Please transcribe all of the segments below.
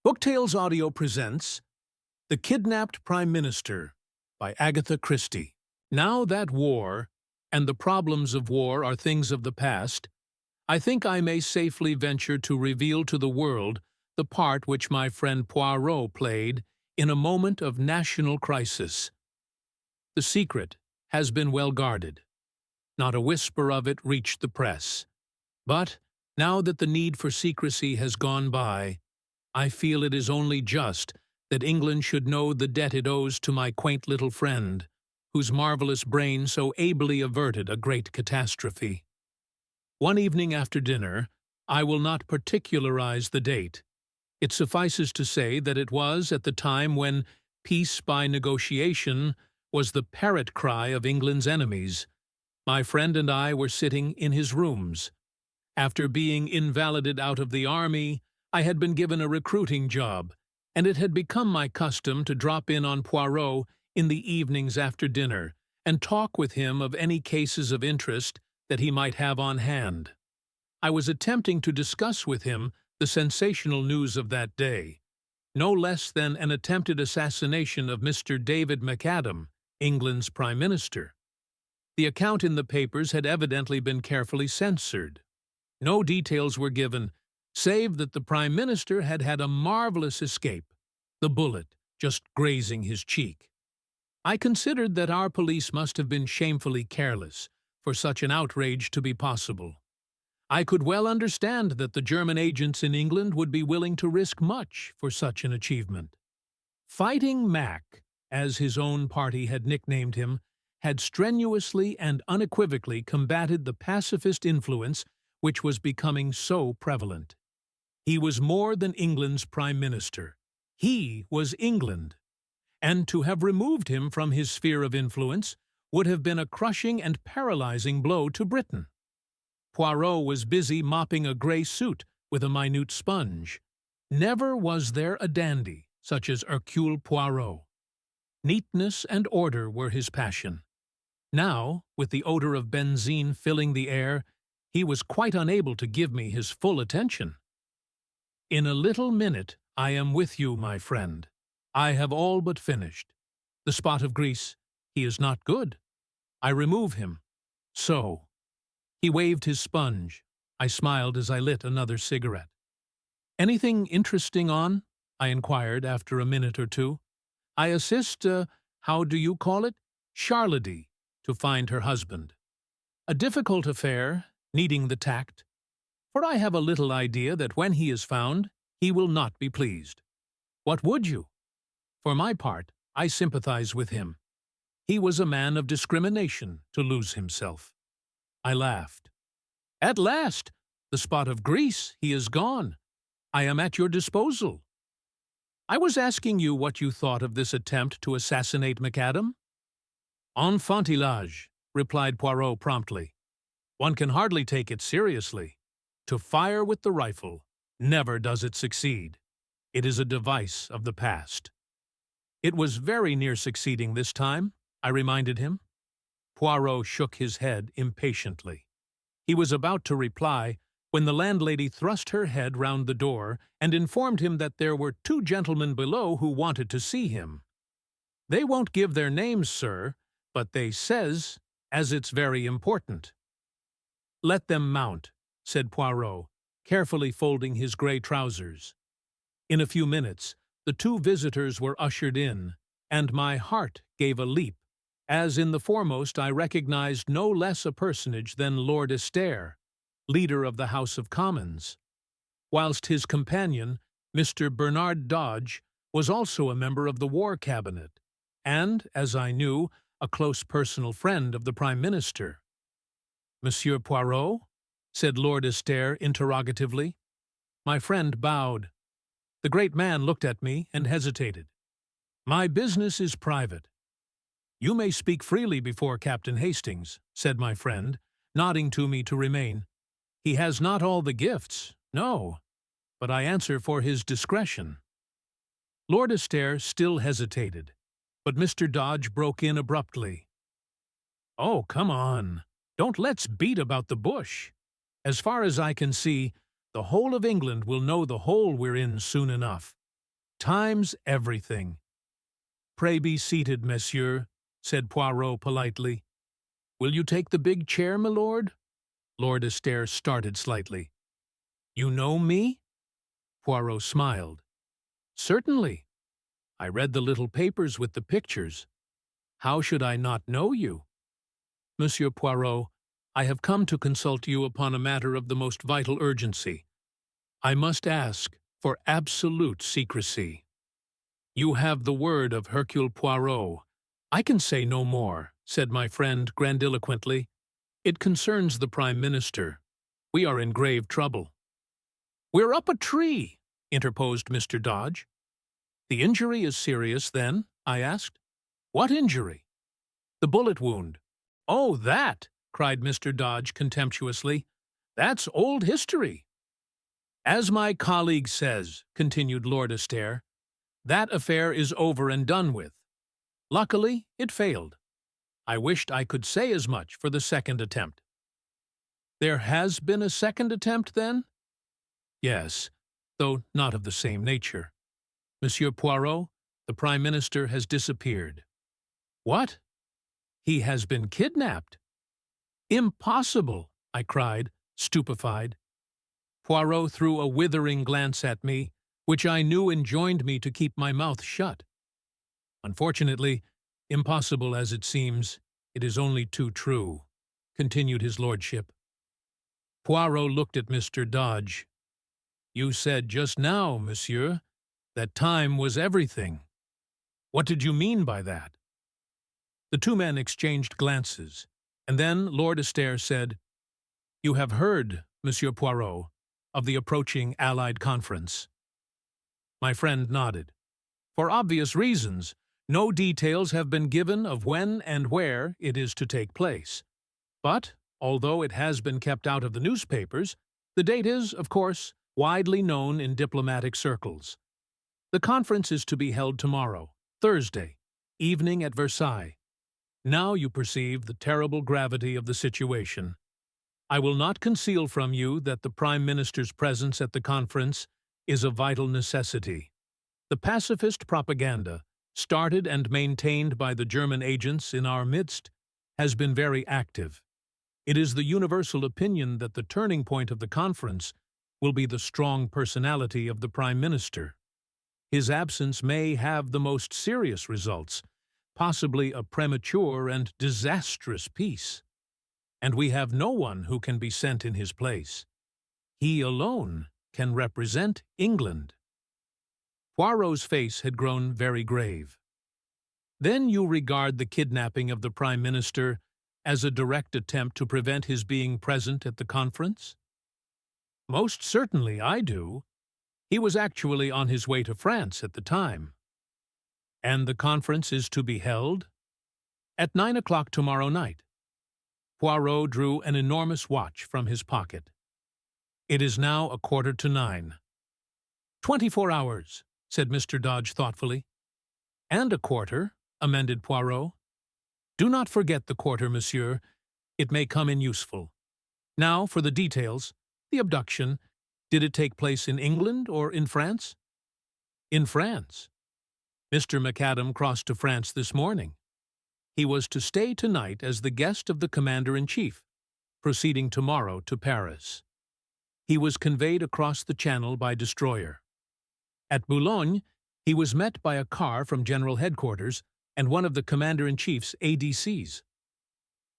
Book Audio presents The Kidnapped Prime Minister by Agatha Christie. Now that war and the problems of war are things of the past, I think I may safely venture to reveal to the world the part which my friend Poirot played in a moment of national crisis. The secret has been well guarded. Not a whisper of it reached the press. But, now that the need for secrecy has gone by, I feel it is only just that England should know the debt it owes to my quaint little friend, whose marvelous brain so ably averted a great catastrophe. One evening after dinner, I will not particularize the date. It suffices to say that it was at the time when peace by negotiation was the parrot cry of England's enemies. My friend and I were sitting in his rooms. After being invalided out of the army, I had been given a recruiting job, and it had become my custom to drop in on Poirot in the evenings after dinner and talk with him of any cases of interest that he might have on hand. I was attempting to discuss with him the sensational news of that day, no less than an attempted assassination of Mr. David McAdam, England's Prime Minister. The account in the papers had evidently been carefully censored. No details were given, save that the Prime Minister had had a marvelous escape, the bullet just grazing his cheek. I considered that our police must have been shamefully careless for such an outrage to be possible. I could well understand that the German agents in England would be willing to risk much for such an achievement. Fighting Mac, as his own party had nicknamed him, had strenuously and unequivocally combated the pacifist influence which was becoming so prevalent. He was more than England's Prime Minister. He was England. And to have removed him from his sphere of influence would have been a crushing and paralyzing blow to Britain. Poirot was busy mopping a grey suit with a minute sponge. Never was there a dandy such as Hercule Poirot. Neatness and order were his passion. Now, with the odor of benzine filling the air, he was quite unable to give me his full attention. In a little minute I am with you, my friend. I have all but finished. The spot of grease, he is not good. I remove him. So. He waved his sponge. I smiled as I lit another cigarette. Anything interesting on? I inquired after a minute or two. I assist, how do you call it? Charlady, to find her husband. A difficult affair, needing the tact. For I have a little idea that when he is found, he will not be pleased. What would you? For my part, I sympathize with him. He was a man of discrimination to lose himself. I laughed. At last, the spot of grease, he is gone. I am at your disposal. I was asking you what you thought of this attempt to assassinate McAdam. Enfantillage, replied Poirot promptly. One can hardly take it seriously. To fire with the rifle, never does it succeed. It is a device of the past. It was very near succeeding this time, I reminded him. Poirot shook his head impatiently. He was about to reply when the landlady thrust her head round the door and informed him that there were 2 gentlemen below who wanted to see him. They won't give their names, sir, but they says as it's very important. Let them mount, said Poirot, carefully folding his grey trousers. In a few minutes, the 2 visitors were ushered in, and my heart gave a leap, as in the foremost I recognized no less a personage than Lord Estair, leader of the House of Commons, whilst his companion, Mr. Bernard Dodge, was also a member of the War Cabinet, and, as I knew, a close personal friend of the Prime Minister. Monsieur Poirot? Said Lord Estair interrogatively. My friend bowed. The great man looked at me and hesitated. My business is private. You may speak freely before Captain Hastings, said my friend, nodding to me to remain. He has not all the gifts, no, but I answer for his discretion. Lord Estair still hesitated, but Mr. Dodge broke in abruptly. Oh, come on. Don't let's beat about the bush. As far as I can see, the whole of England will know the hole we're in soon enough. Time's everything. "Pray be seated, monsieur," said Poirot politely. "Will you take the big chair, milord?" Lord Astaire started slightly. "You know me?" Poirot smiled. "Certainly. I read the little papers with the pictures. How should I not know you? Monsieur Poirot, I have come to consult you upon a matter of the most vital urgency. I must ask for absolute secrecy." "You have the word of Hercule Poirot. I can say no more," said my friend grandiloquently. "It concerns the Prime Minister. We are in grave trouble." "We're up a tree," interposed Mr. Dodge. "The injury is serious, then?" I asked. "What injury?" "The bullet wound." "Oh, that!" cried Mr. Dodge contemptuously. "That's old history." "As my colleague says," continued Lord Astaire, "that affair is over and done with. Luckily, it failed. I wished I could say as much for the second attempt." "There has been a second attempt, then?" "Yes, though not of the same nature. Monsieur Poirot, the Prime Minister has disappeared." "What? He has been kidnapped?" "Impossible!" I cried, stupefied. Poirot threw a withering glance at me, which I knew enjoined me to keep my mouth shut. "Unfortunately, impossible as it seems, it is only too true," continued his lordship. Poirot looked at Mr. Dodge. "You said just now, monsieur, that time was everything. What did you mean by that?" The two men exchanged glances, and then Lord Astaire said, "You have heard, Monsieur Poirot, of the approaching Allied conference?" My friend nodded. "For obvious reasons, no details have been given of when and where it is to take place. But, although it has been kept out of the newspapers, the date is, of course, widely known in diplomatic circles. The conference is to be held tomorrow, Thursday, evening at Versailles. Now you perceive the terrible gravity of the situation. I will not conceal from you that the Prime Minister's presence at the conference is a vital necessity. The pacifist propaganda, started and maintained by the German agents in our midst, has been very active. It is the universal opinion that the turning point of the conference will be the strong personality of the Prime Minister. His absence may have the most serious results, possibly a premature and disastrous peace. And we have no one who can be sent in his place. He alone can represent England." Poirot's face had grown very grave. "Then you regard the kidnapping of the Prime Minister as a direct attempt to prevent his being present at the conference?" "Most certainly I do. He was actually on his way to France at the time." "And the conference is to be held?" "At 9 o'clock tomorrow night." Poirot drew an enormous watch from his pocket. "It is now 9:15. 24 hours, said Mr. Dodge thoughtfully. "And a quarter," amended Poirot. "Do not forget the quarter, monsieur. It may come in useful. Now for the details. The abduction. Did it take place in England or in France?" "In France. Mr. McAdam crossed to France this morning. He was to stay tonight as the guest of the Commander-in-Chief, proceeding tomorrow to Paris. He was conveyed across the Channel by destroyer. At Boulogne, he was met by a car from General Headquarters and one of the Commander-in-Chief's ADCs.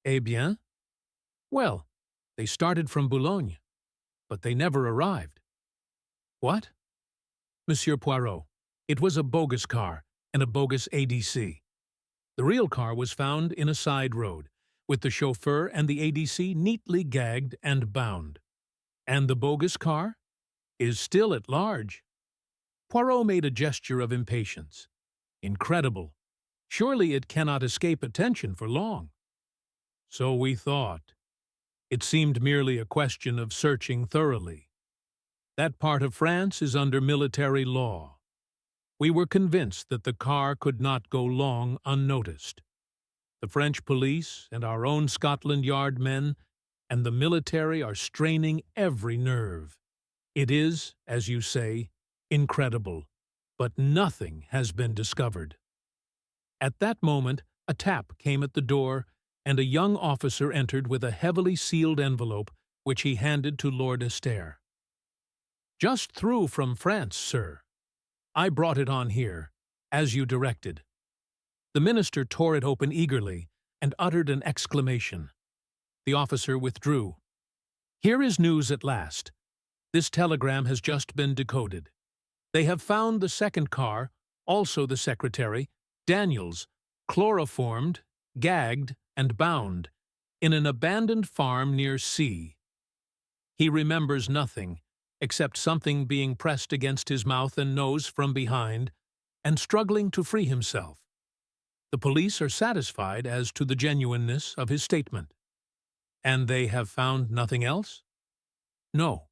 Eh bien? Well, they started from Boulogne, but they never arrived." "What?" "Monsieur Poirot, it was a bogus car and a bogus ADC. The real car was found in a side road, with the chauffeur and the ADC neatly gagged and bound. And the bogus car is still at large." Poirot made a gesture of impatience. "Incredible. Surely it cannot escape attention for long." "So we thought. It seemed merely a question of searching thoroughly. That part of France is under military law. We were convinced that the car could not go long unnoticed. The French police and our own Scotland Yard men and the military are straining every nerve. It is, as you say, incredible. but nothing has been discovered. At that moment, a tap came at the door, and a young officer entered with a heavily sealed envelope which he handed to Lord Astaire. "Just through from France, sir. I brought it on here, as you directed." The minister tore it open eagerly and uttered an exclamation. The officer withdrew. "Here is news at last. This telegram has just been decoded. They have found the second car, also the secretary, Daniels, chloroformed, gagged, and bound, in an abandoned farm near C. He remembers nothing, except something being pressed against his mouth and nose from behind, and struggling to free himself. The police are satisfied as to the genuineness of his statement." "And they have found nothing else?" "No.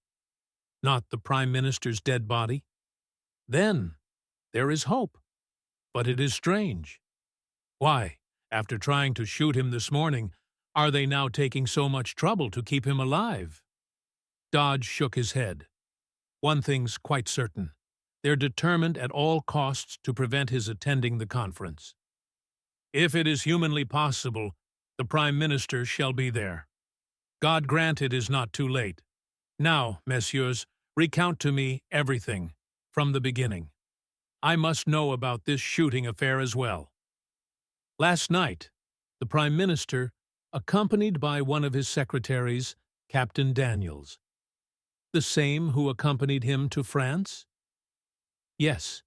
Not the Prime Minister's dead body." "Then there is hope. But it is strange. Why, after trying to shoot him this morning, are they now taking so much trouble to keep him alive?" Dodge shook his head. "One thing's quite certain. They're determined at all costs to prevent his attending the conference. If it is humanly possible, the Prime Minister shall be there. God grant it is not too late. Now, messieurs, recount to me everything, from the beginning. I must know about this shooting affair as well." "Last night, the Prime Minister, accompanied by one of his secretaries, Captain Daniels." "The same who accompanied him to France?" "Yes.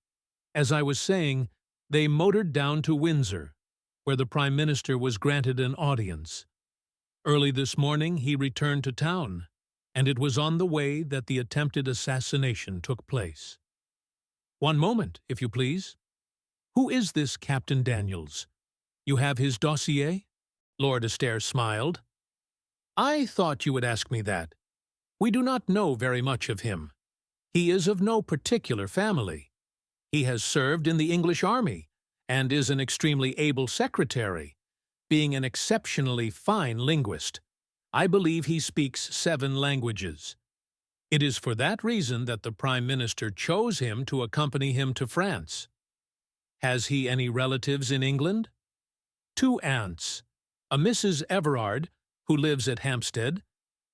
As I was saying, they motored down to Windsor, where the Prime Minister was granted an audience. Early this morning he returned to town, and it was on the way that the attempted assassination took place." "One moment, if you please. Who is this Captain Daniels? You have his dossier?" Lord Astaire smiled. "I thought you would ask me that. We do not know very much of him. He is of no particular family. He has served in the English army, and is an extremely able secretary, being an exceptionally fine linguist. I believe he speaks 7 languages. It is for that reason that the Prime Minister chose him to accompany him to France. Has he any relatives in England?" "2 aunts, a Mrs. Everard, who lives at Hampstead,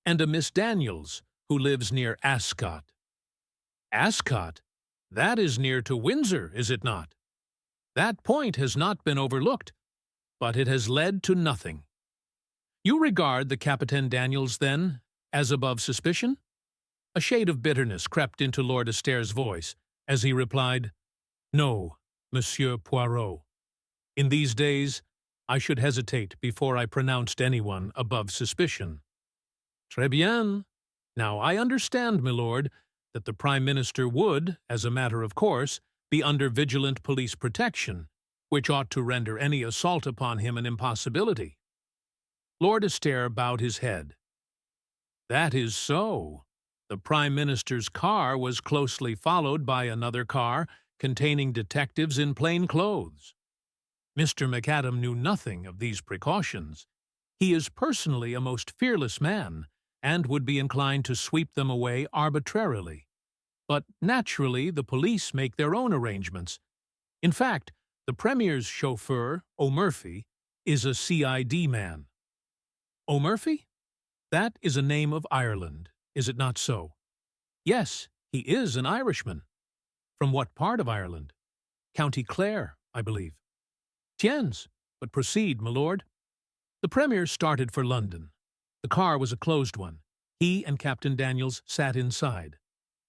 and a Miss Daniels, who lives near Ascot." "Ascot? That is near to Windsor, is it not? That point has not been overlooked, but it has led to nothing. You regard the Captain Daniels, then, as above suspicion?" A shade of bitterness crept into Lord Astaire's voice as he replied, "No, Monsieur Poirot. In these days, I should hesitate before I pronounced anyone above suspicion." "Très bien. Now I understand, milord, that the Prime Minister would, as a matter of course, be under vigilant police protection, which ought to render any assault upon him an impossibility." Lord Astaire bowed his head. "That is so. The Prime Minister's car was closely followed by another car containing detectives in plain clothes. Mr. McAdam knew nothing of these precautions. He is personally a most fearless man, and would be inclined to sweep them away arbitrarily. But naturally the police make their own arrangements. In fact, the Premier's chauffeur, O'Murphy, is a CID man." "O'Murphy? That is a name of Ireland, is it not so?" "Yes, he is an Irishman." "From what part of Ireland?" "County Clare, I believe." "Tiens, but proceed, my lord." The Premier started for London. The car was a closed one. He and Captain Daniels sat inside.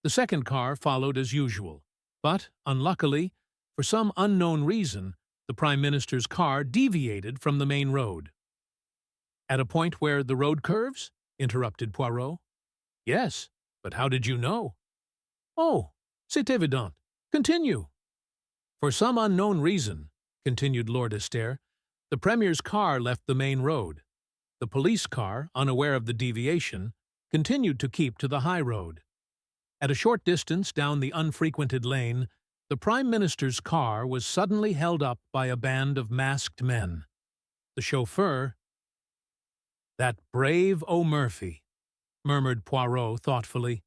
The second car followed as usual, but, unluckily, for some unknown reason, the Prime Minister's car deviated from the main road. "At a point where the road curves?" interrupted Poirot. "Yes, but how did you know?" "Oh, c'est évident. Continue." "For some unknown reason," continued Lord Astaire, "the Premier's car left the main road. The police car, unaware of the deviation, continued to keep to the high road. At a short distance down the unfrequented lane, the Prime Minister's car was suddenly held up by a band of masked men. The chauffeur—" "That brave O'Murphy," murmured Poirot thoughtfully.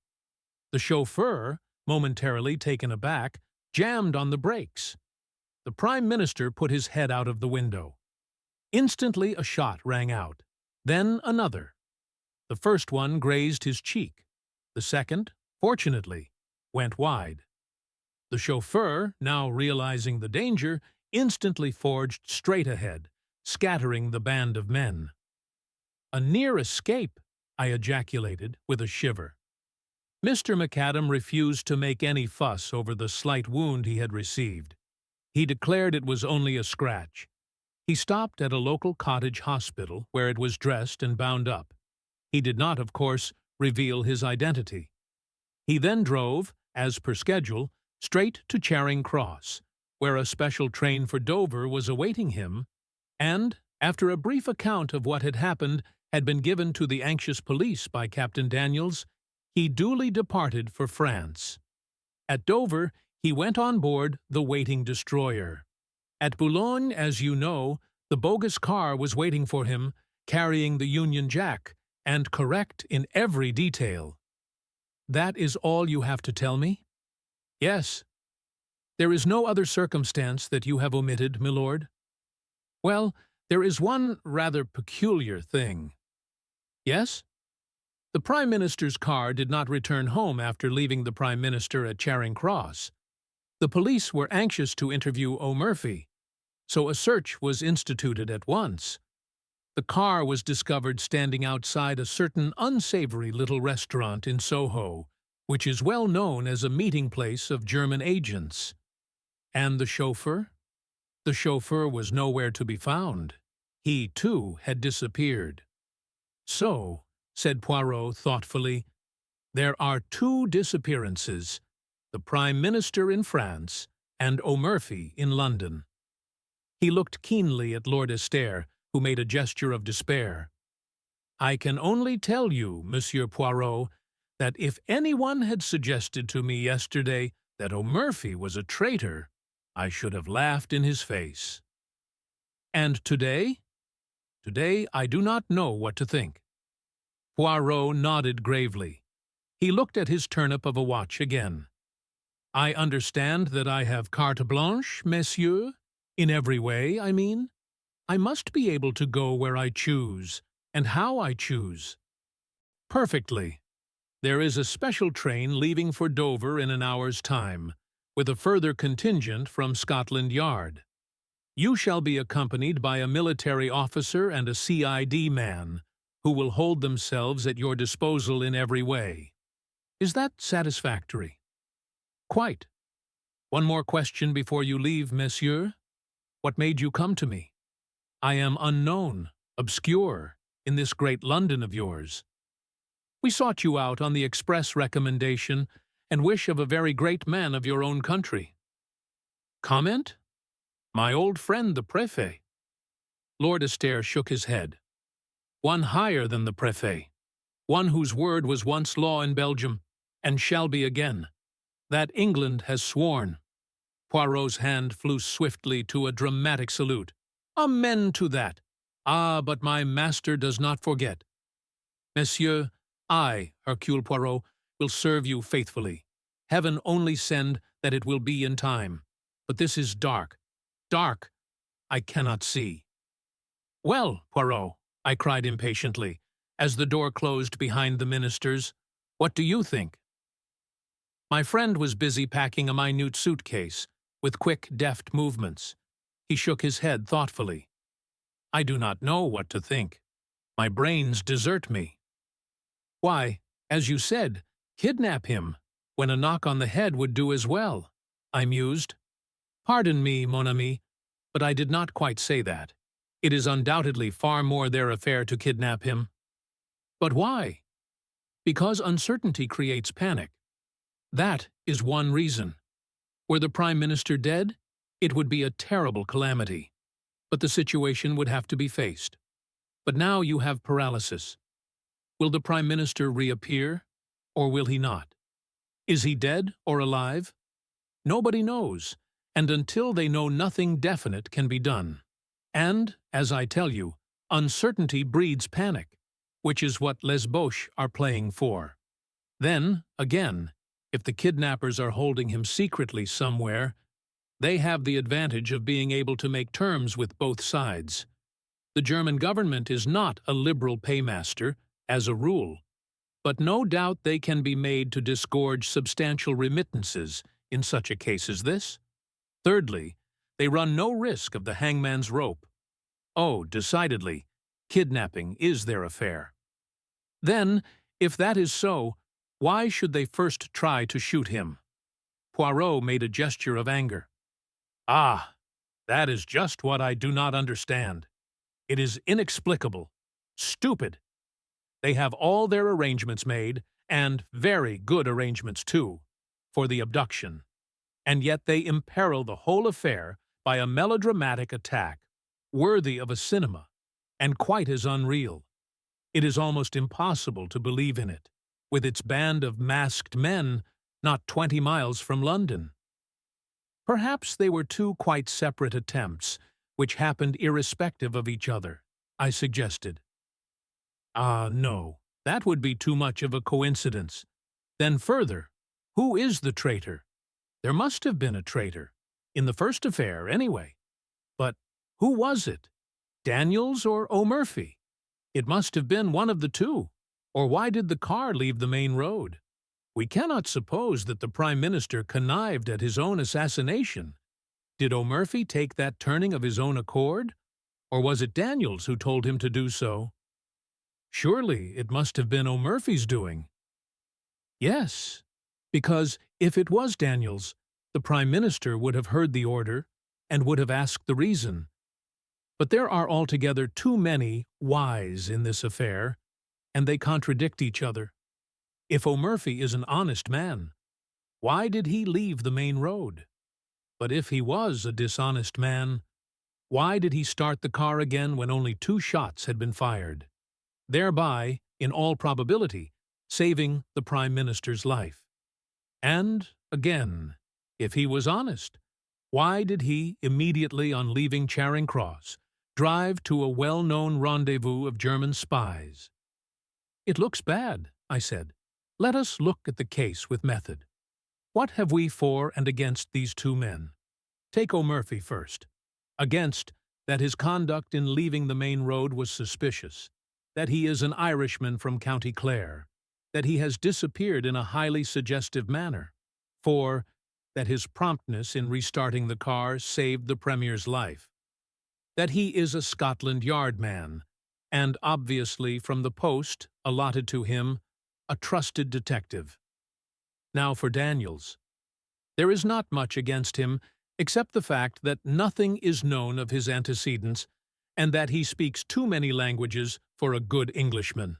"The chauffeur, momentarily taken aback, jammed on the brakes. The Prime Minister put his head out of the window. Instantly a shot rang out, then another. The first one grazed his cheek. The second, fortunately, went wide. The chauffeur, now realizing the danger, instantly forged straight ahead, scattering the band of men. "A near escape," I ejaculated with a shiver. Mr. McAdam refused to make any fuss over the slight wound he had received. He declared it was only a scratch. He stopped at a local cottage hospital where it was dressed and bound up. He did not, of course, reveal his identity. He then drove, as per schedule, straight to Charing Cross, where a special train for Dover was awaiting him, and, after a brief account of what had happened had been given to the anxious police by Captain Daniels, he duly departed for France. At Dover, he went on board the waiting destroyer. At Boulogne, as you know, the bogus car was waiting for him, carrying the Union Jack, and correct in every detail. That is all you have to tell me? Yes. There is no other circumstance that you have omitted, milord? Well, there is one rather peculiar thing. Yes? The Prime Minister's car did not return home after leaving the Prime Minister at Charing Cross. The police were anxious to interview O'Murphy, so a search was instituted at once. The car was discovered standing outside a certain unsavory little restaurant in Soho, which is well known as a meeting place of German agents. And the chauffeur? The chauffeur was nowhere to be found. He, too, had disappeared. So, said Poirot thoughtfully, there are two disappearances, the Prime Minister in France and O'Murphy in London. He looked keenly at Lord Esther, who made a gesture of despair. I can only tell you, Monsieur Poirot, that if anyone had suggested to me yesterday that O'Murphy was a traitor, I should have laughed in his face. And today? Today I do not know what to think. Poirot nodded gravely. He looked at his turnip of a watch again. I understand that I have carte blanche, messieurs? In every way, I mean? I must be able to go where I choose, and how I choose. Perfectly. There is a special train leaving for Dover in an hour's time, with a further contingent from Scotland Yard. You shall be accompanied by a military officer and a CID man, who will hold themselves at your disposal in every way. Is that satisfactory? Quite. One more question before you leave, monsieur. What made you come to me? I am unknown, obscure, in this great London of yours. We sought you out on the express recommendation and wish of a very great man of your own country. Comment? My old friend the Préfet. Lord Esther shook his head. One higher than the Préfet. One whose word was once law in Belgium, and shall be again. That England has sworn. Poirot's hand flew swiftly to a dramatic salute. Amen to that. Ah, but my master does not forget. Monsieur, I, Hercule Poirot, will serve you faithfully. Heaven only send that it will be in time. But this is dark. Dark. I cannot see. Well, Poirot, I cried impatiently, as the door closed behind the ministers, what do you think? My friend was busy packing a minute suitcase, with quick, deft movements. He shook his head thoughtfully. I do not know what to think. My brains desert me. Why, as you said, kidnap him, when a knock on the head would do as well, I mused. Pardon me, mon ami, but I did not quite say that. It is undoubtedly far more their affair to kidnap him. But why? Because uncertainty creates panic. That is one reason. Were the Prime Minister dead, it would be a terrible calamity. But the situation would have to be faced. But now you have paralysis. Will the Prime Minister reappear, or will he not? Is he dead or alive? Nobody knows, and until they know nothing definite can be done. And, as I tell you, uncertainty breeds panic, which is what les Boches are playing for. Then, again, If the kidnappers are holding him secretly somewhere, they have the advantage of being able to make terms with both sides. The German government is not a liberal paymaster, as a rule, but no doubt they can be made to disgorge substantial remittances in such a case as this. Thirdly, they run no risk of the hangman's rope. Oh, decidedly, kidnapping is their affair. Then, if that is so, why should they first try to shoot him? Poirot made a gesture of anger. Ah, that is just what I do not understand. It is inexplicable, stupid. They have all their arrangements made, and very good arrangements too, for the abduction, and yet they imperil the whole affair by a melodramatic attack, worthy of a cinema, and quite as unreal. It is almost impossible to believe in it, with its band of masked men not 20 miles from London. Perhaps they were two quite separate attempts, which happened irrespective of each other, I suggested. Ah, no, that would be too much of a coincidence. Then further, who is the traitor? There must have been a traitor, in the first affair, anyway. But who was it? Daniels or O'Murphy? It must have been one of the two. Or why did the car leave the main road? We cannot suppose that the Prime Minister connived at his own assassination. Did O'Murphy take that turning of his own accord? Or was it Daniels who told him to do so? Surely it must have been O'Murphy's doing. Yes, because if it was Daniels, the Prime Minister would have heard the order and would have asked the reason. But there are altogether too many whys in this affair, and they contradict each other. If O'Murphy is an honest man, why did he leave the main road? But if he was a dishonest man, why did he start the car again when only 2 shots had been fired, thereby, in all probability, saving the Prime Minister's life? And, again, if he was honest, why did he, immediately on leaving Charing Cross, drive to a well-known rendezvous of German spies? It looks bad, I said. Let us look at the case with method. What have we for and against these 2 men? Take O'Murphy first. Against, that his conduct in leaving the main road was suspicious, that he is an Irishman from County Clare, that he has disappeared in a highly suggestive manner. For, that his promptness in restarting the car saved the Premier's life. That he is a Scotland Yard man, and obviously from the post allotted to him, a trusted detective. Now for Daniels. There is not much against him, except the fact that nothing is known of his antecedents, and that he speaks too many languages for a good Englishman.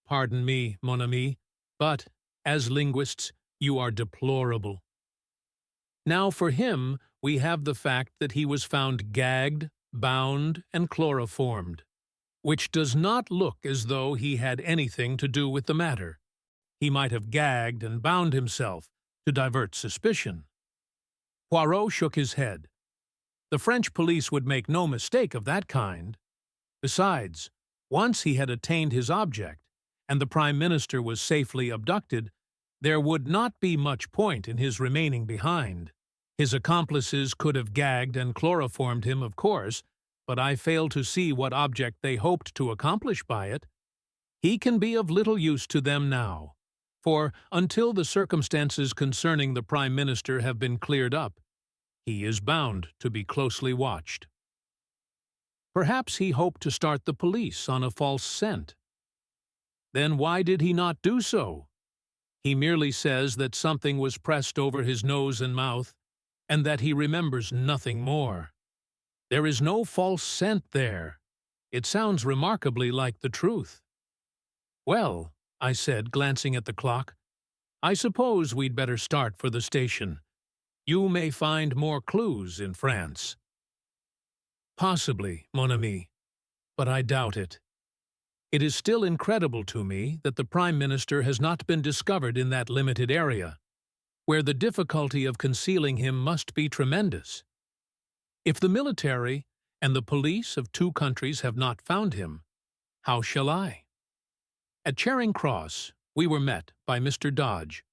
Pardon me, mon ami, but, as linguists, you are deplorable. Now for him, we have the fact that he was found gagged, bound, and chloroformed, which does not look as though he had anything to do with the matter. He might have gagged and bound himself to divert suspicion. Poirot shook his head. The French police would make no mistake of that kind. Besides, once he had attained his object, and the Prime Minister was safely abducted, there would not be much point in his remaining behind. His accomplices could have gagged and chloroformed him, of course, but I fail to see what object they hoped to accomplish by it. He can be of little use to them now, for until the circumstances concerning the Prime Minister have been cleared up, he is bound to be closely watched. Perhaps he hoped to start the police on a false scent. Then why did he not do so? He merely says that something was pressed over his nose and mouth, and that he remembers nothing more. There is no false scent there. It sounds remarkably like the truth. Well, I said, glancing at the clock, I suppose we'd better start for the station. You may find more clues in France. Possibly, mon ami, but I doubt it. It is still incredible to me that the Prime Minister has not been discovered in that limited area, where the difficulty of concealing him must be tremendous. If the military and the police of 2 countries have not found him, how shall I? At Charing Cross, we were met by Mr. Dodge.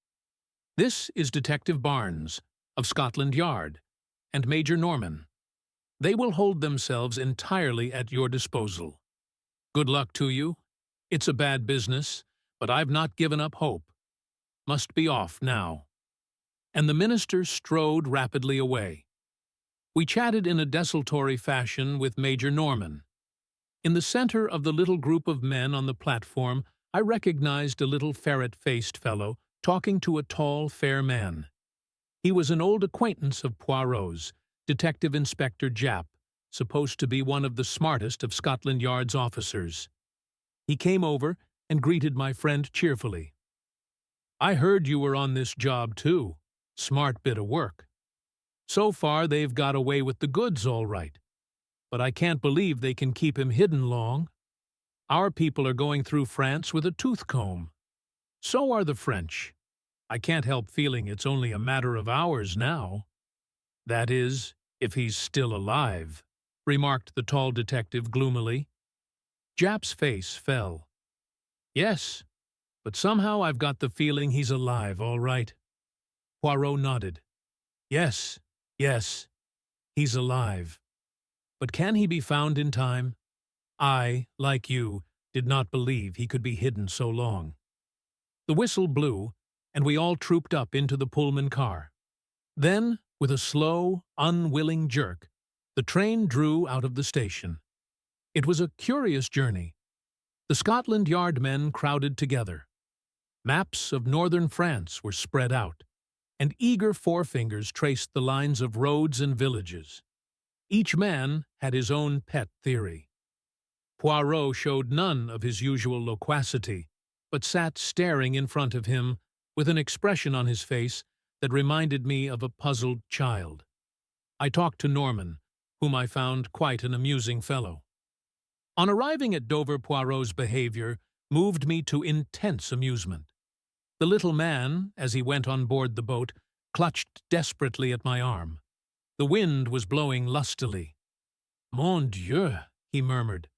This is Detective Barnes, of Scotland Yard, and Major Norman. They will hold themselves entirely at your disposal. Good luck to you. It's a bad business, but I've not given up hope. Must be off now." And the minister strode rapidly away. We chatted in a desultory fashion with Major Norman. In the center of the little group of men on the platform, I recognized a little ferret-faced fellow talking to a tall, fair man. He was an old acquaintance of Poirot's, Detective Inspector Japp, supposed to be one of the smartest of Scotland Yard's officers. He came over and greeted my friend cheerfully. "I heard you were on this job, too. Smart bit of work. So far, they've got away with the goods all right. But I can't believe they can keep him hidden long. Our people are going through France with a tooth comb. So are the French. I can't help feeling it's only a matter of hours now. That is, if he's still alive," remarked the tall detective gloomily. Japp's face fell. "Yes, but somehow I've got the feeling he's alive, all right." Poirot nodded. Yes, he's alive. But can he be found in time? I, like you, did not believe he could be hidden so long. The whistle blew, and we all trooped up into the Pullman car. Then, with a slow, unwilling jerk, the train drew out of the station. It was a curious journey. The Scotland Yard men crowded together. Maps of northern France were spread out, and eager forefingers traced the lines of roads and villages. Each man had his own pet theory. Poirot showed none of his usual loquacity, but sat staring in front of him with an expression on his face that reminded me of a puzzled child. I talked to Norman, whom I found quite an amusing fellow. On arriving at Dover, Poirot's behavior moved me to intense amusement. The little man, as he went on board the boat, clutched desperately at my arm. The wind was blowing lustily. "Mon Dieu," he murmured,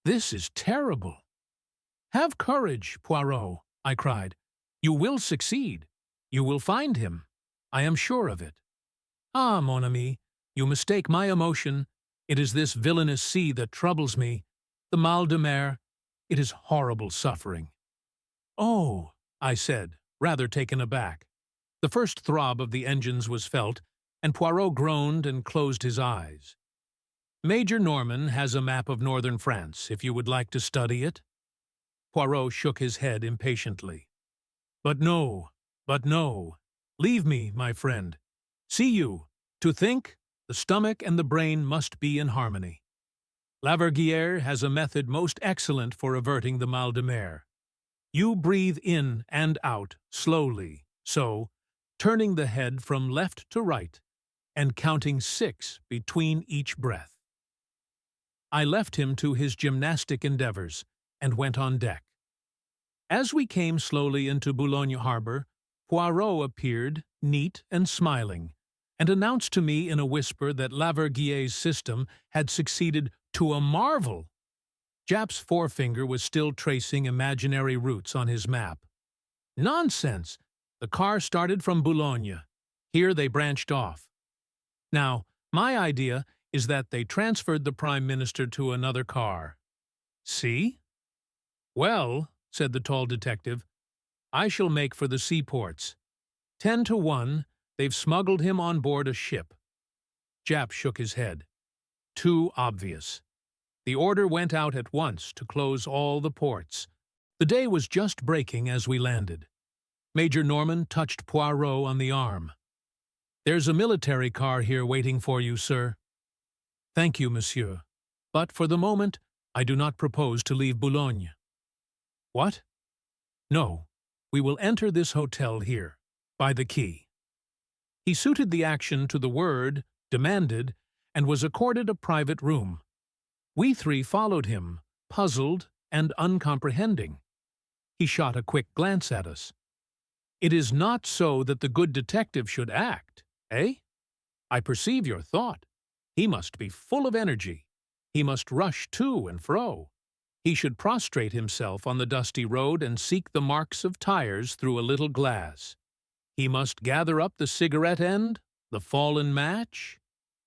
"this is terrible." "Have courage, Poirot," I cried. "You will succeed. You will find him. I am sure of it." "Ah, mon ami, you mistake my emotion. It is this villainous sea that troubles me. The mal de mer. It is horrible suffering." "Oh," I said, rather taken aback. The first throb of the engines was felt, and Poirot groaned and closed his eyes. "Major Norman has a map of northern France, if you would like to study it." Poirot shook his head impatiently. But no. Leave me, my friend. See you. To think, the stomach and the brain must be in harmony. Laverguière has a method most excellent for averting the mal de mer. You breathe in and out, slowly, so, turning the head from left to right, and counting 6 between each breath. I left him to his gymnastic endeavors, and went on deck. As we came slowly into Boulogne harbor, Poirot appeared, neat and smiling, and announced to me in a whisper that Laverguière's system had succeeded to a marvel. Japp's forefinger was still tracing imaginary routes on his map. Nonsense! The car started from Boulogne. Here they branched off. Now, my idea is that they transferred the Prime Minister to another car. See? Well, said the tall detective, I shall make for the seaports. 10 to 1, they've smuggled him on board a ship. Japp shook his head. Too obvious. The order went out at once to close all the ports. The day was just breaking as we landed. Major Norman touched Poirot on the arm. There's a military car here waiting for you, sir. Thank you, monsieur. But for the moment, I do not propose to leave Boulogne. What? No, we will enter this hotel here, by the quay. He suited the action to the word, demanded, and was accorded a private room. We 3 followed him, puzzled and uncomprehending. He shot a quick glance at us. It is not so that the good detective should act, eh? I perceive your thought. He must be full of energy. He must rush to and fro. He should prostrate himself on the dusty road and seek the marks of tires through a little glass. He must gather up the cigarette end, the fallen match?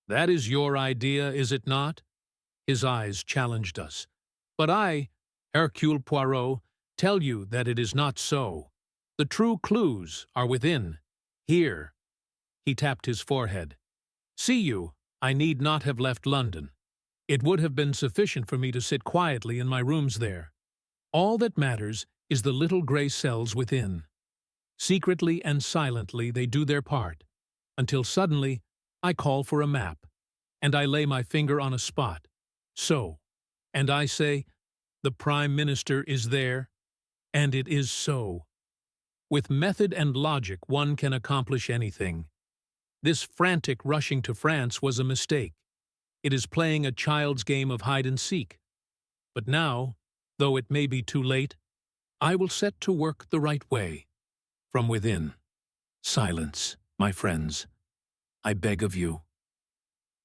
That is your idea, is it not? His eyes challenged us. But I, Hercule Poirot, tell you that it is not so. The true clues are within. Here. He tapped his forehead. See you, I need not have left London. It would have been sufficient for me to sit quietly in my rooms there. All that matters is the little grey cells within. Secretly and silently they do their part, until suddenly I call for a map, and I lay my finger on a spot. So. And I say, the Prime Minister is there, and it is so. With method and logic one can accomplish anything. This frantic rushing to France was a mistake. It is playing a child's game of hide-and-seek. But now, though it may be too late, I will set to work the right way. From within. Silence, my friends. I beg of you.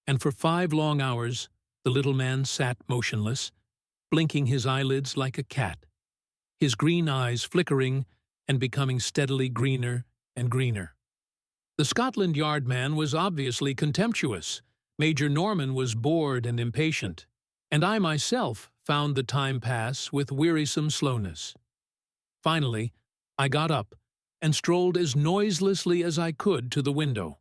And for 5 long hours, the little man sat motionless, blinking his eyelids like a cat, his green eyes flickering and becoming steadily greener and greener. The Scotland Yard man was obviously contemptuous. Major Norman was bored and impatient, and I myself found the time pass with wearisome slowness. Finally, I got up and strolled as noiselessly as I could to the window.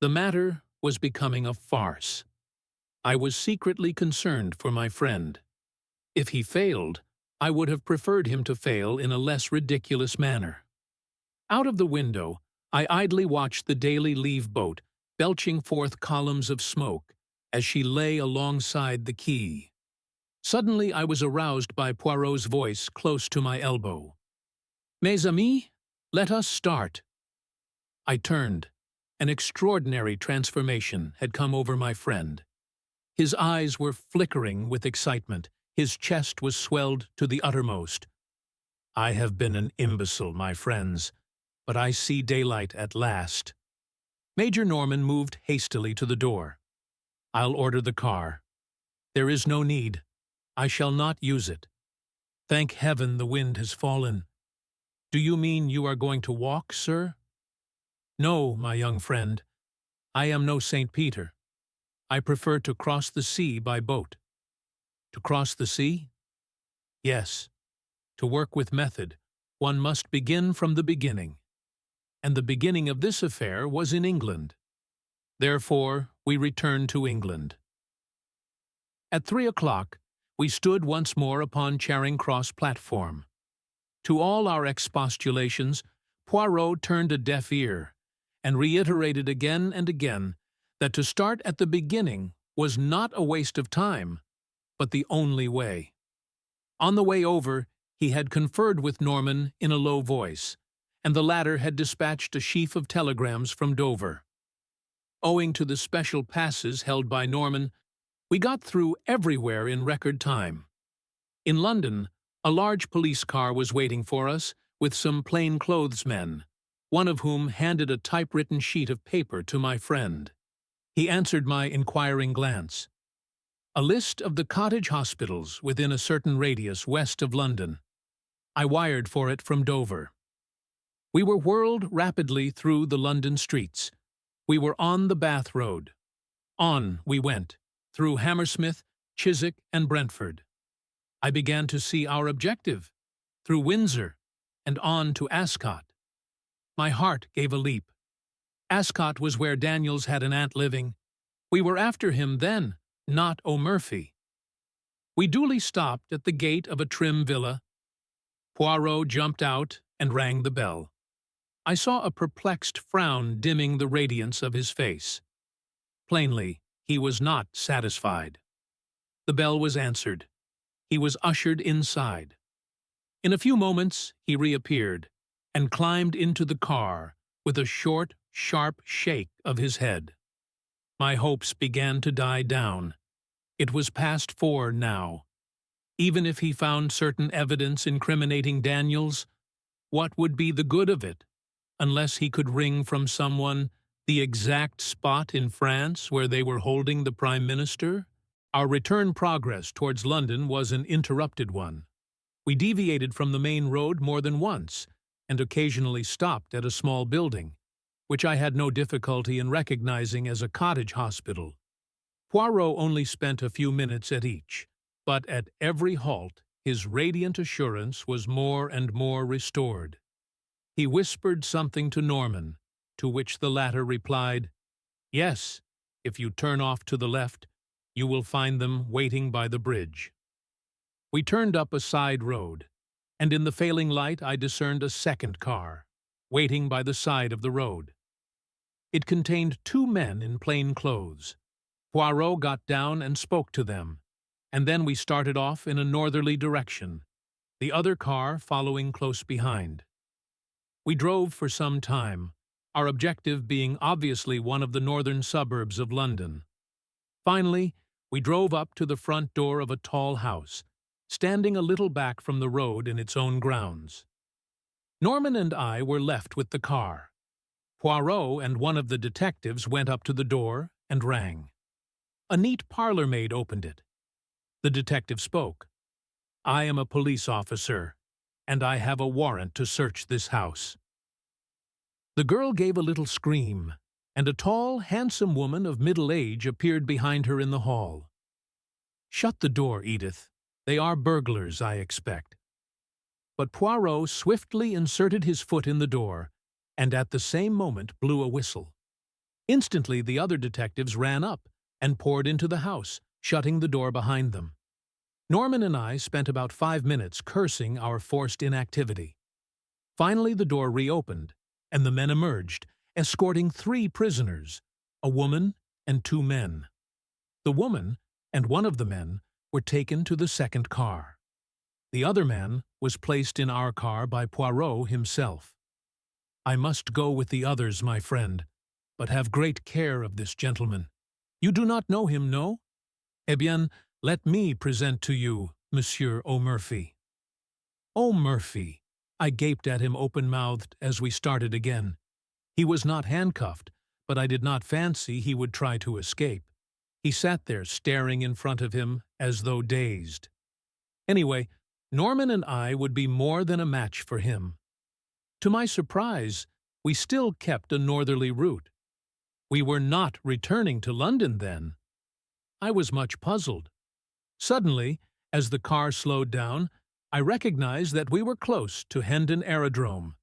The matter was becoming a farce. I was secretly concerned for my friend. If he failed, I would have preferred him to fail in a less ridiculous manner. Out of the window, I idly watched the daily leave boat belching forth columns of smoke as she lay alongside the quay. Suddenly I was aroused by Poirot's voice close to my elbow. "Mes amis, let us start." I turned. An extraordinary transformation had come over my friend. His eyes were flickering with excitement. His chest was swelled to the uttermost. I have been an imbecile, my friends, but I see daylight at last. Major Norman moved hastily to the door. I'll order the car. There is no need. I shall not use it. Thank heaven the wind has fallen. Do you mean you are going to walk, sir? No, my young friend. I am no St. Peter. I prefer to cross the sea by boat. To cross the sea? Yes. To work with method, one must begin from the beginning. And the beginning of this affair was in England. Therefore, we returned to England. At 3 o'clock, we stood once more upon Charing Cross platform. To all our expostulations, Poirot turned a deaf ear, and reiterated again and again that to start at the beginning was not a waste of time, but the only way. On the way over, he had conferred with Norman in a low voice, and the latter had dispatched a sheaf of telegrams from Dover. Owing to the special passes held by Norman, we got through everywhere in record time. In London, a large police car was waiting for us with some plainclothes men, one of whom handed a typewritten sheet of paper to my friend. He answered my inquiring glance. A list of the cottage hospitals within a certain radius west of London. I wired for it from Dover. We were whirled rapidly through the London streets. We were on the Bath Road. On we went, through Hammersmith, Chiswick, and Brentford. I began to see our objective, through Windsor, and on to Ascot. My heart gave a leap. Ascot was where Daniels had an aunt living. We were after him then, not O'Murphy. We duly stopped at the gate of a trim villa. Poirot jumped out and rang the bell. I saw a perplexed frown dimming the radiance of his face. Plainly, he was not satisfied. The bell was answered. He was ushered inside. In a few moments, he reappeared and climbed into the car with a short, sharp shake of his head. My hopes began to die down. It was past 4 now. Even if he found certain evidence incriminating Daniels, what would be the good of it, unless he could wring from someone the exact spot in France where they were holding the Prime Minister? Our return progress towards London was an interrupted one. We deviated from the main road more than once, and occasionally stopped at a small building, which I had no difficulty in recognizing as a cottage hospital. Poirot only spent a few minutes at each, but at every halt his radiant assurance was more and more restored. He whispered something to Norman, to which the latter replied, "Yes, if you turn off to the left, you will find them waiting by the bridge." We turned up a side road, and in the failing light I discerned a second car, waiting by the side of the road. It contained 2 men in plain clothes. Poirot got down and spoke to them, and then we started off in a northerly direction, the other car following close behind. We drove for some time, our objective being obviously one of the northern suburbs of London. Finally, we drove up to the front door of a tall house, standing a little back from the road in its own grounds. Norman and I were left with the car. Poirot and one of the detectives went up to the door and rang. A neat parlour-maid opened it. The detective spoke. "I am a police officer, and I have a warrant to search this house." The girl gave a little scream, and a tall, handsome woman of middle age appeared behind her in the hall. "Shut the door, Edith. They are burglars, I expect." But Poirot swiftly inserted his foot in the door, and at the same moment blew a whistle. Instantly the other detectives ran up and poured into the house, shutting the door behind them. Norman and I spent about 5 minutes cursing our forced inactivity. Finally the door reopened, and the men emerged, escorting 3 prisoners, a woman and 2 men. The woman and one of the men were taken to the second car. The other man was placed in our car by Poirot himself. "I must go with the others, my friend, but have great care of this gentleman. You do not know him, no? Eh bien, let me present to you Monsieur O'Murphy." O'Murphy! I gaped at him open-mouthed as we started again. He was not handcuffed, but I did not fancy he would try to escape. He sat there staring in front of him as though dazed. Anyway, Norman and I would be more than a match for him. To my surprise, we still kept a northerly route. We were not returning to London, then. I was much puzzled. Suddenly, as the car slowed down, I recognized that we were close to Hendon Aerodrome.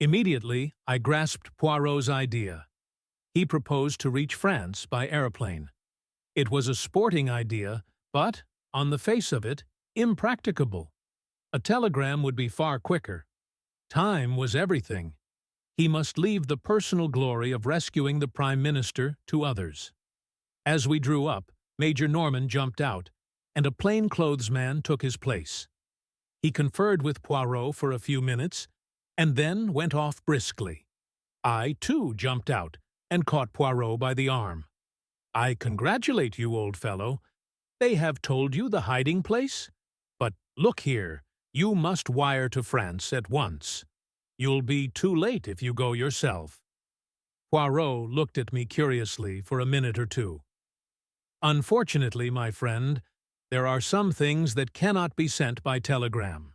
Immediately, I grasped Poirot's idea. He proposed to reach France by aeroplane. It was a sporting idea, but, on the face of it, impracticable. A telegram would be far quicker. Time was everything. He must leave the personal glory of rescuing the Prime Minister to others. As we drew up, Major Norman jumped out, and a plainclothes man took his place. He conferred with Poirot for a few minutes, and then went off briskly. I, too, jumped out, and caught Poirot by the arm. "I congratulate you, old fellow. They have told you the hiding place? But look here, you must wire to France at once. You'll be too late if you go yourself." Poirot looked at me curiously for a minute or two. "Unfortunately, my friend, there are some things that cannot be sent by telegram."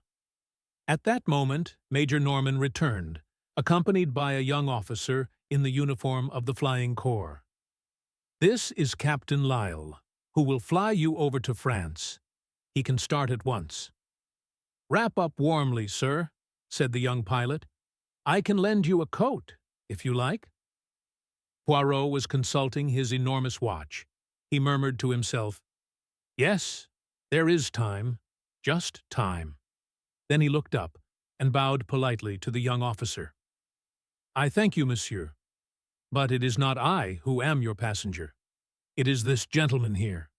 At that moment, Major Norman returned, accompanied by a young officer in the uniform of the Flying Corps. "This is Captain Lyle, who will fly you over to France. He can start at once." "Wrap up warmly, sir," said the young pilot. "I can lend you a coat, if you like." Poirot was consulting his enormous watch. He murmured to himself, "Yes, there is time, just time." Then he looked up and bowed politely to the young officer. "I thank you, monsieur, but it is not I who am your passenger. It is this gentleman here."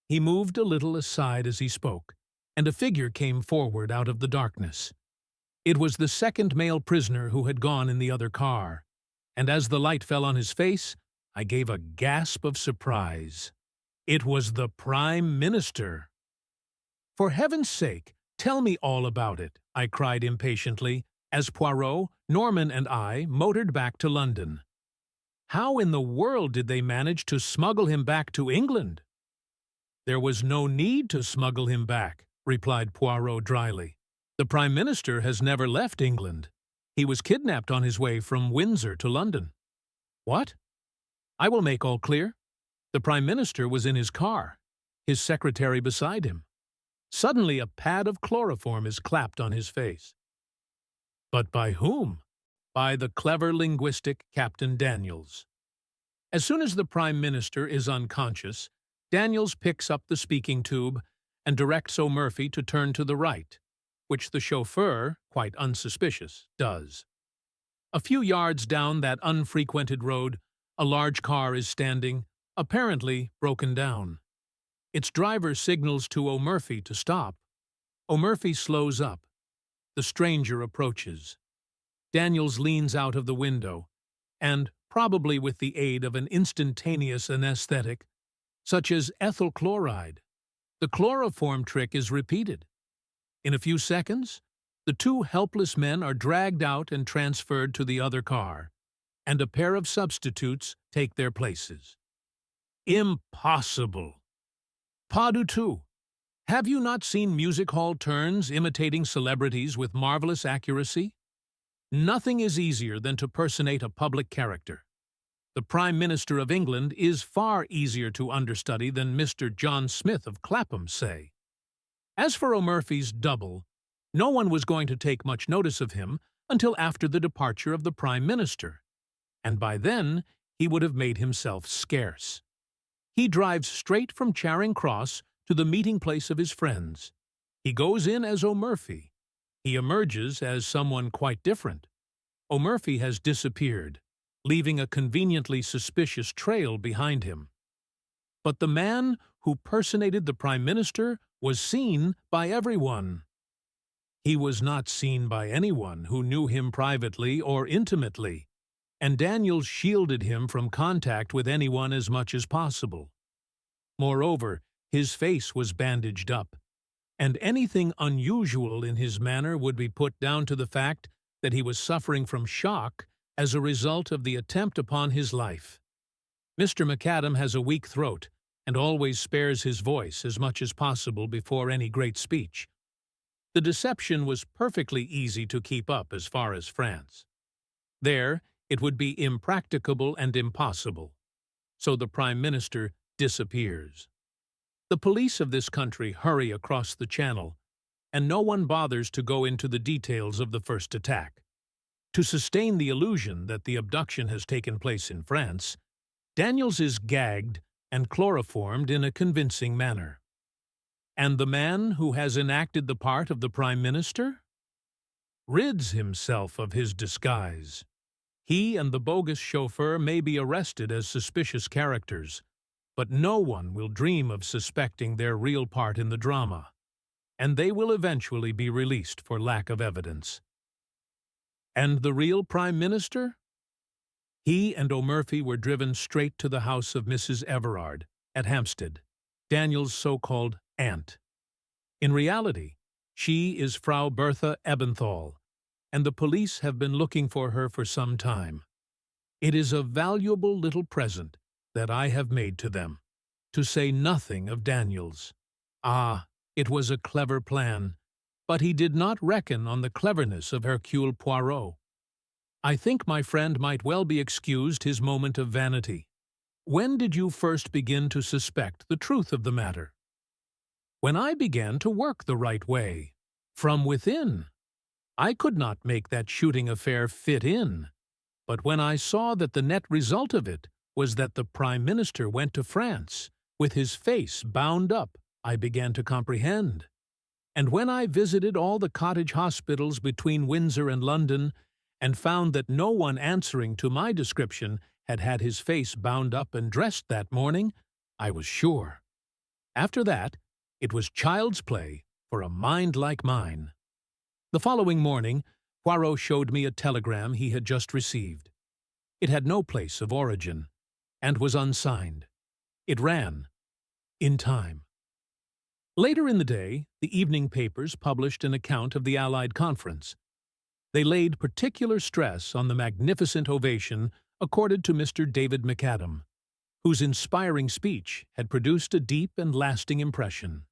He moved a little aside as he spoke, and a figure came forward out of the darkness. It was the second male prisoner who had gone in the other car, and as the light fell on his face, I gave a gasp of surprise. It was the Prime Minister. "For heaven's sake, tell me all about it," I cried impatiently, as Poirot, Norman, and I motored back to London. "How in the world did they manage to smuggle him back to England?" "There was no need to smuggle him back," replied Poirot dryly. "The Prime Minister has never left England. He was kidnapped on his way from Windsor to London. What? I will make all clear. The Prime Minister was in his car, his secretary beside him. Suddenly a pad of chloroform is clapped on his face. But by whom? By the clever linguistic Captain Daniels. As soon as the Prime Minister is unconscious, Daniels picks up the speaking tube and directs O'Murphy to turn to the right, which the chauffeur, quite unsuspicious, does. A few yards down that unfrequented road, a large car is standing, apparently broken down. Its driver signals to O'Murphy to stop. O'Murphy slows up. The stranger approaches. Daniels leans out of the window, and, probably with the aid of an instantaneous anesthetic, such as ethyl chloride, the chloroform trick is repeated. In a few seconds, the two helpless men are dragged out and transferred to the other car, and a pair of substitutes take their places. Impossible! Pas du tout. Have you not seen music hall turns imitating celebrities with marvelous accuracy? Nothing is easier than to personate a public character. The Prime Minister of England is far easier to understudy than Mr. John Smith of Clapham, say. As for O'Murphy's double, no one was going to take much notice of him until after the departure of the Prime Minister, and by then he would have made himself scarce. He drives straight from Charing Cross to the meeting place of his friends. He goes in as O'Murphy. He emerges as someone quite different. O'Murphy has disappeared, leaving a conveniently suspicious trail behind him. But the man who personated the Prime Minister was seen by everyone. He was not seen by anyone who knew him privately or intimately, and Daniels shielded him from contact with anyone as much as possible. Moreover, his face was bandaged up, and anything unusual in his manner would be put down to the fact that he was suffering from shock as a result of the attempt upon his life. Mr. McAdam has a weak throat and always spares his voice as much as possible before any great speech. The deception was perfectly easy to keep up as far as France. There, it would be impracticable and impossible. So the Prime Minister disappears. The police of this country hurry across the Channel, and no one bothers to go into the details of the first attack. To sustain the illusion that the abduction has taken place in France, Daniels is gagged and chloroformed in a convincing manner. And the man who has enacted the part of the Prime Minister rids himself of his disguise. He and the bogus chauffeur may be arrested as suspicious characters, but no one will dream of suspecting their real part in the drama, and they will eventually be released for lack of evidence. And the real Prime Minister? He and O'Murphy were driven straight to the house of Mrs. Everard at Hampstead, Daniel's so-called aunt. In reality, she is Frau Bertha Ebenthal, and the police have been looking for her for some time. It is a valuable little present that I have made to them, to say nothing of Daniels. Ah, it was a clever plan, but he did not reckon on the cleverness of Hercule Poirot. I think my friend might well be excused his moment of vanity. When did you first begin to suspect the truth of the matter? When I began to work the right way, from within. I could not make that shooting affair fit in, but when I saw that the net result of it was that the Prime Minister went to France, with his face bound up, I began to comprehend. And when I visited all the cottage hospitals between Windsor and London, and found that no one answering to my description had had his face bound up and dressed that morning, I was sure. After that, it was child's play for a mind like mine. The following morning, Poirot showed me a telegram he had just received. It had no place of origin, and was unsigned. It ran, "In time." Later in the day, the evening papers published an account of the Allied conference. They laid particular stress on the magnificent ovation accorded to Mr. David McAdam, whose inspiring speech had produced a deep and lasting impression.